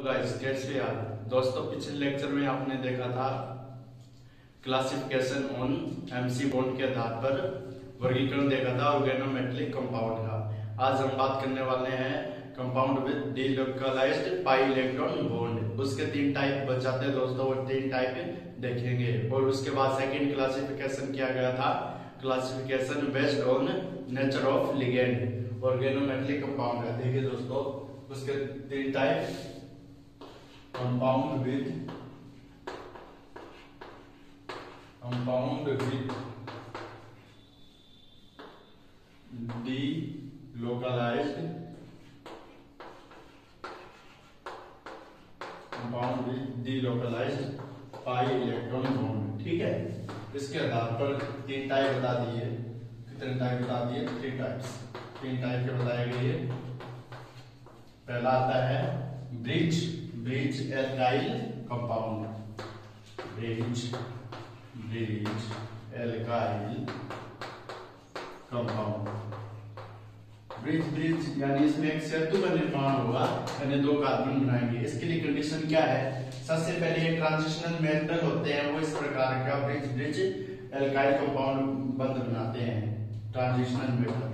Guys कैसे यार दोस्तों, पिछले लेक्चर में आपने देखा था क्लासिफिकेशन ऑन एमसी बॉन्ड के आधार पर वर्गीकरण देखा था ऑर्गेनोमेटेलिक कंपाउंड का। आज हम बात करने वाले हैं compound with delocalized pi electron bond. उसके तीन टाइप बच जाते हैं दोस्तों, वो तीन टाइप देखेंगे। और उसके बाद सेकंड क्लासिफिकेशन किया गया था, classification based on nature of ligand organometallic compound है। देखिए दोस्तों, उसके तीन type compound with delocalized pi electron bond. ठीक है, इसके आधार पर तीन टाइप बता दिए। कितने टाइप बता दिए? तीन टाइप के बताए गए। पहला आता है bridge alkyl compound. Bridge alkyl compound. Bridge यानी इसमें एक सेतु का निर्माण होगा, यानी दो कार्बन बनाएंगे। इसके लिए कंडीशन क्या है? सबसे पहले ये ट्रांजिशनल मेटल होते हैं, वो इस प्रकार का ब्रिज एल्काइल कंपाउंड बंध बनाते हैं। ट्रांजिशनल मेटल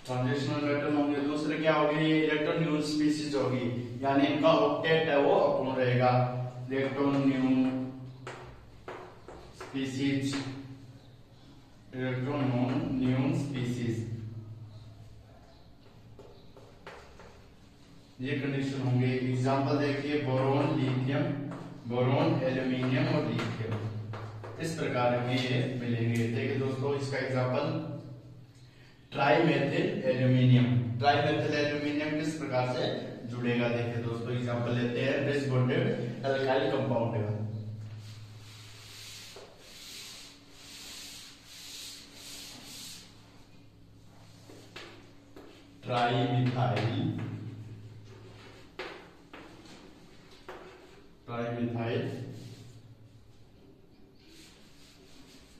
ट्रांजिशनल मेटल होंगे। दूसरे क्या होगी? इलेक्ट्रॉन न्यून स्पीसीज होगी, यानी इनका ऑक्टेट है वो अपूर्ण रहेगा। इलेक्ट्रॉन न्यून स्पीसीज ये कंडीशन होंगे। एग्जांपल देखिए, बोरोन, लिथियम, बोरोन, एल्यूमिनियम और लिथियम, इस प्रकार के ये मिलेंगे। देखिए दोस्तों, इसका एग्जांपल ट्राईमेथिल एल्यूमिनियम। ट्राईमेथिल एल्यूमिनियम किस प्रकार से जुड़ेगा? देखिए दोस्तों, एग्जांपल लेते हैं ब्रिज बॉन्डेड एल्काइल कंपाउंड का। Trimethyl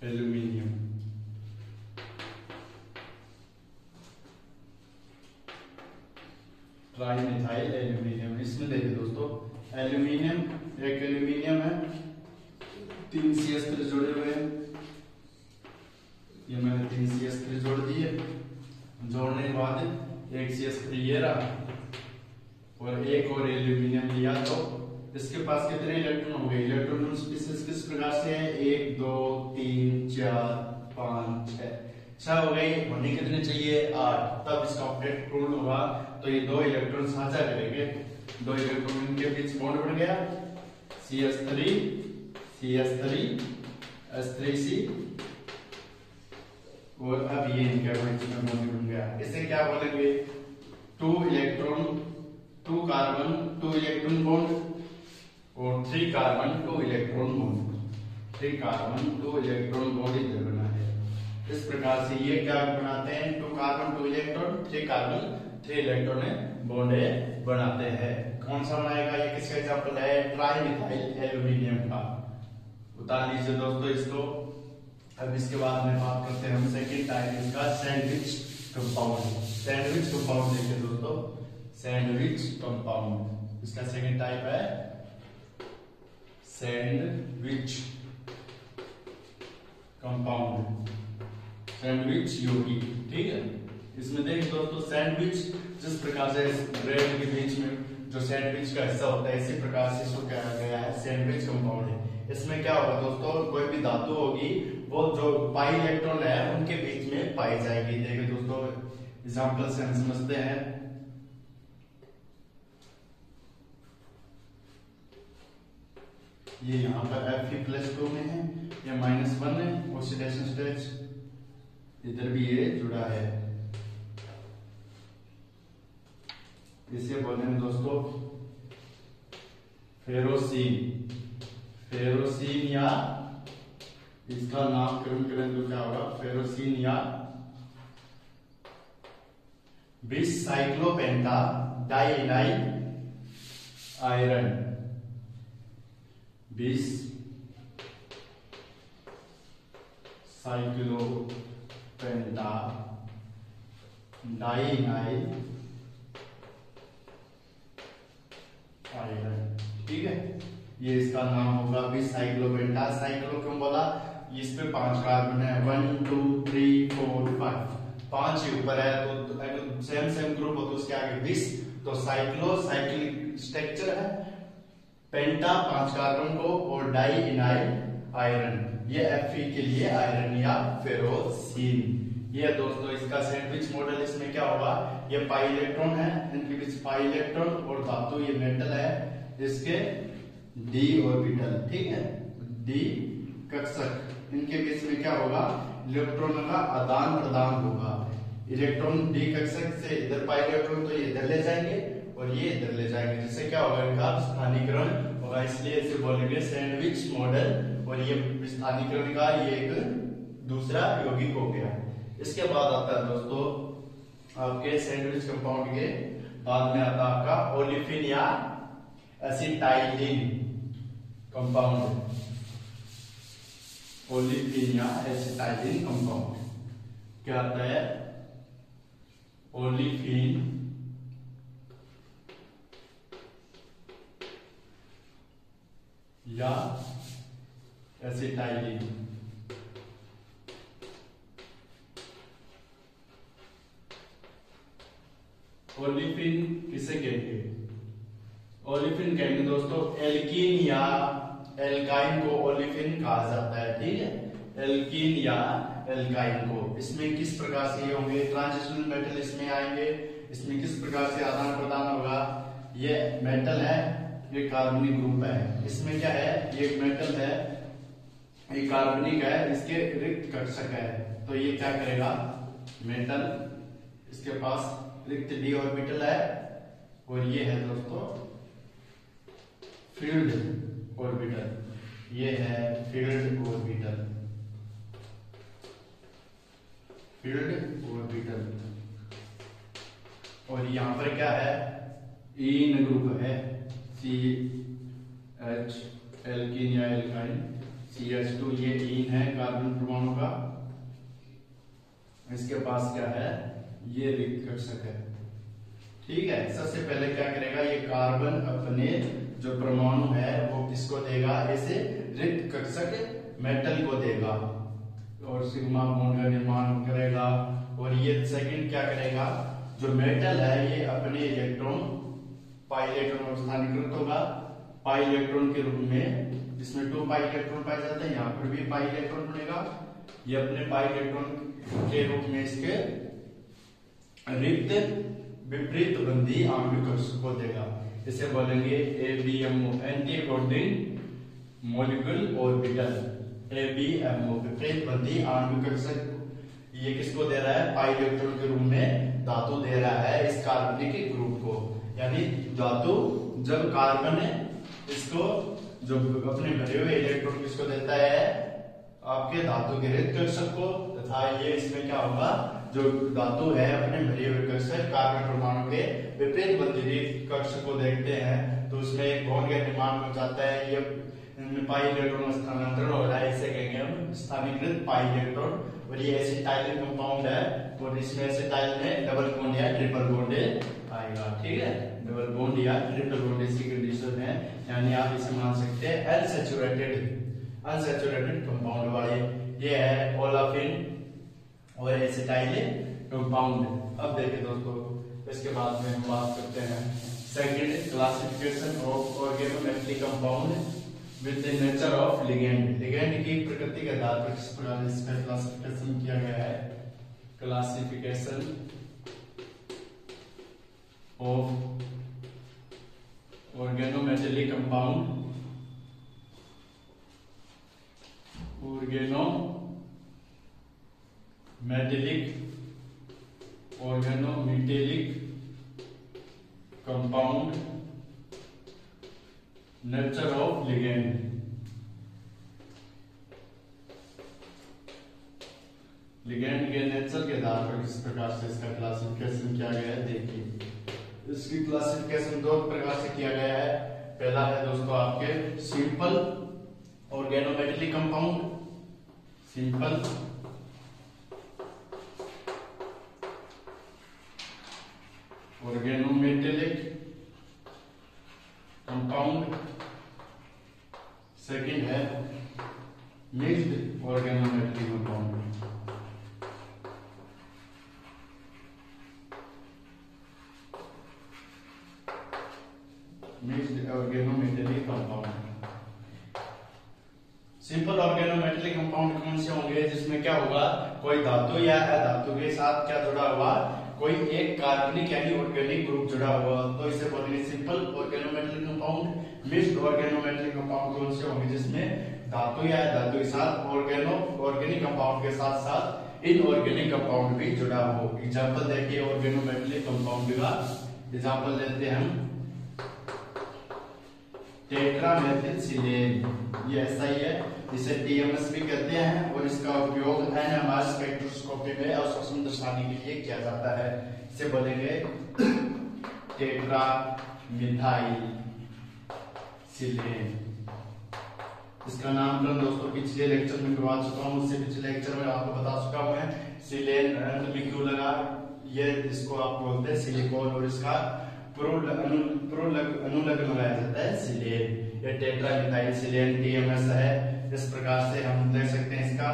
aluminium. Trimethyl aluminium. इसमें देखिए दोस्तों, एल्यूमिनियम, एक एल्यूमिनियम है, 3 CH3 जोड़े हुए हैं। ये मैंने 3 CH3 जोड़ दिए। जोड़ने के बाद एक CH3 ये रहा और एक और एल्यूमिनियम लिया, तो इसके पास कितने इलेक्ट्रॉन हो गए? इलेक्ट्रॉन स्पीसीज किस प्रकार से है? 1 2 3 4 5 6 हो गई। होने कितने चाहिए? 8। तब इसका ऑक्टेट पूर्ण होगा, तो ये दो इलेक्ट्रॉन साझा करेंगे। दो इलेक्ट्रॉन इनके बीच बॉन्ड बन गया, CH3 S3C, और अब ये इनके बीच में बॉन्ड बन गया। इसे क्या बोलेंगे? 2 कार्बन 2 इलेक्ट्रॉन बॉन्ड और 3 carbon 2 electron bond. 3 carbon 2 electron bond इधर बना है। इस प्रकार से ये क्या बनाते हैं? 2 carbon 2 electron, 3 carbon 3 electron bond बनाते हैं। कौन सा बनाएगा? ये किसका एग्जांपल है? ट्राईमिथाइल एल्यूमिनियम का। उतार लीजिए दोस्तों इसको। अब इसके बाद में बात करते हैं हम सेकंड टाइप इसका, सैंडविच कंपाउंड। सैंडविच कंपाउंड देखिए दोस्तों, सैंडविच कंपाउंड इसका सेकंड टाइप है सैंडविच कंपाउंड, सैंडविच योगी। ठीक है, इसमें देखिए दोस्तों, सैंडविच जिस प्रकार से ब्रेड के बीच में जो सैंडविच का हिस्सा होता है, इसी प्रकार से इसको कहा गया है सैंडविच कंपाउंड है। इसमें क्या होगा दोस्तों? कोई भी धातु होगी, वो जो पाई इलेक्ट्रॉन है उनके बीच में पाई जाएगी। देखिए दोस्तों, एग्जांपल से हम समझते हैं। ये यहाँ पर Fe+2 में है, ये -1 है, ऑक्सीडेशन स्टेज इधर भी ये जुड़ा है। इसे बोलेंगे दोस्तों फेरोसीन। फेरोसीन, या इसका नामकरण करें तो क्या होगा? फेरोसीन या बिसाइक्लोपेंटा डाइइनाइल आयरन। 20 साइक्लो पेंटा डाइनाइल आयरन। ठीक है, ये इसका नाम होगा भी साइक्लोपेंटा। साइक्लो क्यों बोला, इस पे 5 कार्बन है, 1 2 3 4 5, 5 ही ऊपर है, तो अगर सेम ग्रुप हो तो उसके आगे 20, तो साइक्लो साइक्लिक स्ट्रक्चर है, पेंटा 5 कार्बन को, और डाई इनाइल आयरन, ये Fe के लिए आयरन या फेरोसिन। ये दोस्तों इसका सैंडविच मॉडल, इसमें क्या होगा, ये पाई इलेक्ट्रॉन है, इनके बीच पाई इलेक्ट्रॉन और धातु ये मेटल है, इसके डी ऑर्बिटल। ठीक है, डी कक्षक, इनके बीच में क्या होगा, इलेक्ट्रॉन का आदान प्रदान होगा। इलेक्ट्रॉन डी कक्षक से इधर पाई इलेक्ट्रॉन तो ये इधर ले जाएंगे और ये इधर ले जाएंगे, जिससे क्या होगा, इनका स्थानीकरण होगा, इसलिए इसे बोलेंगे सैंडविच मॉडल। और ये स्थानीकरण का ये एक दूसरा यौगिक हो गया। इसके बाद आता है दोस्तों आपके सैंडविच कंपाउंड के बाद में आता है आपका ओलिफिन या एसिटाइलिन कंपाउंड। ओलिफिन या एसिटाइलिन कंपाउंड क्या आता है, ओलिफिन या एसिटाइलिन। ओलिफिन किसे कहेंगे, ओलिफिन कहेंगे दोस्तों एल्कीन या एल्काइन को ओलिफिन कहा जाता है। ठीक है, एल्कीन या एल्काइन को। इसमें किस प्रकार से ये होंगे, ट्रांजिशनल मेटल इसमें आएंगे, इसमें किस प्रकार से आदान प्रदान होगा, ये मेटल है, ये कार्बनिक ग्रुप है, इसमें क्या है, ये मेटल है, ये कार्बनिक है, इसके रिक्त कक्षक है, तो ये क्या करेगा, मेटल, इसके पास रिक्त डी ऑर्बिटल है, और ये है दोस्तों फील्ड ऑर्बिटल, ये है फील्ड ऑर्बिटल, फील्ड ऑर्बिटल। और यहां पर क्या है, इन ग्रुप है, CH एल्कीन या एल्काइन, CH2 ये इन है कार्बन परमाणु का, इसके पास क्या है, ये रिक्त कक्षक है। ठीक है, सबसे पहले क्या करेगा, ये कार्बन अपने जो परमाणु है वो किसको देगा, ऐसे रिक्त कक्षक मेटल को देगा और सिग्मा बॉन्ड का निर्माण करेगा। और ये सेकंड क्या करेगा, जो मेटल है ये अपने इलेक्ट्रॉन पाई इलेक्ट्रॉन में स्थानीकृत होगा, पाई इलेक्ट्रॉन के रूप में, जिसमें 2 पाई इलेक्ट्रॉन पाए जाते हैं, यहाँ पर भी पाई इलेक्ट्रॉन बनेगा, ये अपने पाई इलेक्ट्रॉन के रूप में इसके रिक्त विपरीत बंधी आणविक कक्षक को देगा, इसे बोलेंगे ABMO, anti bonding molecule orbital, ABMO विपरीत बंधी आणविक कक्षक। ये किसको दे रहा है, पाई इलेक्ट्रॉन के रूप में धातु दे रहा है इस कार्बनिक ग्रुप को, यानी धातु जब कार्बन है इसको जो अपने भरे हुए इलेक्ट्रॉन किसको देता है, आपके धातु के रिक्त कक्षक को, तथा ये इसमें क्या होगा, जो धातु है अपने भरे हुए कक्षक कार्बन परमाणु के विपरीत बंधी रिक्त कक्षक को देखते हैं, तो उसमें एक बॉन्ड का निर्माण हो जाता है, ये इनमें पाई इलेक्ट्रॉन स्थानांतरण हो रहा है, इसे कहेंगे हम स्थानीकृत पाई इलेक्ट्रॉन। और ये एसिटाइलिन कंपाउंड है, और इसमें एसिटाइल में डबल बॉन्ड या ट्रिपल बॉन्ड आएगा। ठीक है, डबल बॉन्ड या ट्रिपल बॉन्ड इसकी कंडीशन है, यानी आप इसे मान सकते हैं अनसैचुरेटेड कंपाउंड वाले। ये है ओलाफिन और एसिटाइलिन कंपाउंड। अब देखिए दोस्तों, इसके बाद में हम बात करते हैं second classification of organometallic compound with the nature of ligand. Ligand की प्रकृति के आधार पर किस प्रकार इसका क्लासिफिकेशन किया गया है, classification of organometallic compound, organometallic compound, nature of ligand. Ligand के नेचर के आधार पर किस प्रकार से इसका क्लासिफिकेशन किया गया है, देखिए इसकी क्लासिफिकेशन 2 प्रकार से किया गया है। पहला है दोस्तों आपके simple organometallic compound, simple organometallic compound. Second है mixed organometallic compound. Mixed organometallic compound. Simple organometallic compound कौन से होंगे जिसमें क्या होगा, कोई धातु या अधातु के साथ क्या जुड़ा हुआ, कोई एक कार्बनिक यानी ऑर्गेनिक ग्रुप जुड़ा हुआ, तो इसे बोलेंगे simple organometallic compound. Mixed organometallic compound कौन से होंगे जिसमें धातु या अधातु के साथ ऑर्गेनिक कंपाउंड के साथ साथ इनऑर्गेनिक कंपाउंड भी जुड़ा हो। एग्जांपल देखिए ऑर्गेनोमेटेलिक कंपाउंड का एग्जांपल लेते हैं हम टेट्रामेथिलसिलेन, ये ऐसा ही है, इसे टीएमएस भी कहते हैं और इसका उपयोग एनएमआर स्पेक्ट्रोस्कोपी में अवशोषण दर्शाने के लिए किया जाता है। इसे बोलेंगे टेट्रामिथाइल सिलेन। इसका नामकरण दोस्तों पिछले लेक्चर में करवा चुका हूँ, उससे पिछले लेक्चर में आपको बता चुका हूँ मैं। सिलेन में क्यों लगा, ये इसको आप बोलते हैं सिलिकॉन और इसका अनुलग्न लगाया जाता है सिलेन। ये टेट्रामिथाइल सिलेन टीएमएस है। इस प्रकार से हम ले सकते हैं इसका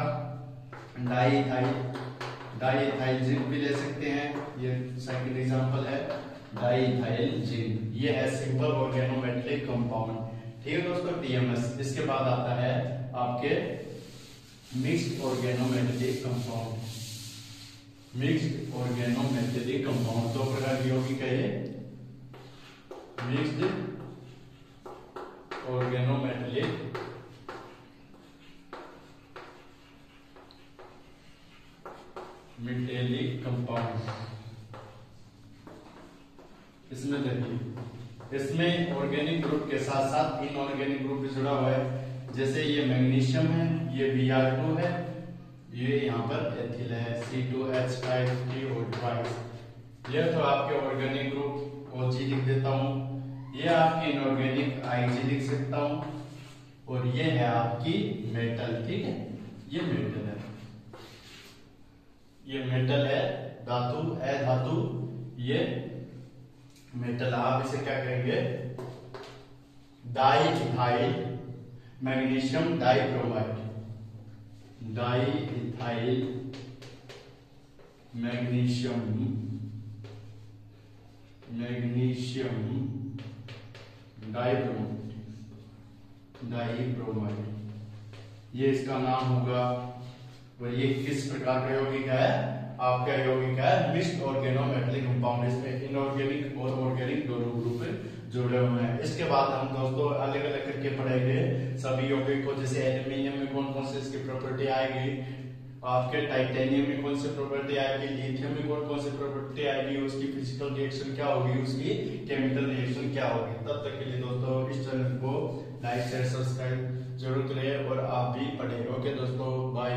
डाइइथाइल जिंक भी ले सकते हैं, ये सेकंड एग्जांपल है डाइइथाइल जिंक। ये है सिंपल ऑर्गेनोमेटेलिक कंपाउंड। ठीक है दोस्तों टीएमएस। इसके बाद आता है आपके mixed organometallic compound. Mixed organometallic compound दो प्रकार की यौगिक है, मिक्स्ड ऑर्गेनोमेटेलिक मेटेलिक कंपाउंड। इसमें देखिए, इसमें ऑर्गेनिक ग्रुप के साथ साथ इनऑर्गेनिक ग्रुप भी जुड़ा हुआ है। जैसे ये मैग्नीशियम है, ये Br2 है, ये यहाँ पर एथिल है C2H5TO2। ये तो आपके ऑर्गेनिक ग्रुप OG लिख देता हूँ, ये आपकी इनऑर्गेनिक IG लिख सकता हूँ, और ये है आपकी मेटल। ठीक है, ये मेटल है, ये मेटल है, धातु अधातु, ये मेटल। आप इसे क्या कहेंगे, diethyl magnesium dibromide, diethyl magnesium dibromide, ये इसका नाम होगा। और ये किस प्रकार का यौगिक है, आपका यौगिक है मिक्स्ड ऑर्गेनोमेटेलिक कंपाउंड। इसमें इनऑर्गेनिक और ऑर्गेनिक दोनों ग्रुप जुड़े हुए हैं। इसके बाद हम दोस्तों अलग अलग करके पढ़ेंगे सभी यौगिक को। जैसे एल्यूमिनियम में कौन कौन से इसकी प्रॉपर्टी आएगी, आपके टाइटेनियम में कौन सी प्रॉपर्टी आएगी, लिथियम में कौन कौन सी प्रॉपर्टी आएगी, उसकी फिजिकल रिएक्शन क्या होगी, उसकी केमिकल रिएक्शन क्या होगी। तब तक के लिए दोस्तों इस चैनल को लाइक शेयर सब्सक्राइब जरूर करें और आप भी पढ़ें। ओके दोस्तों, बाय।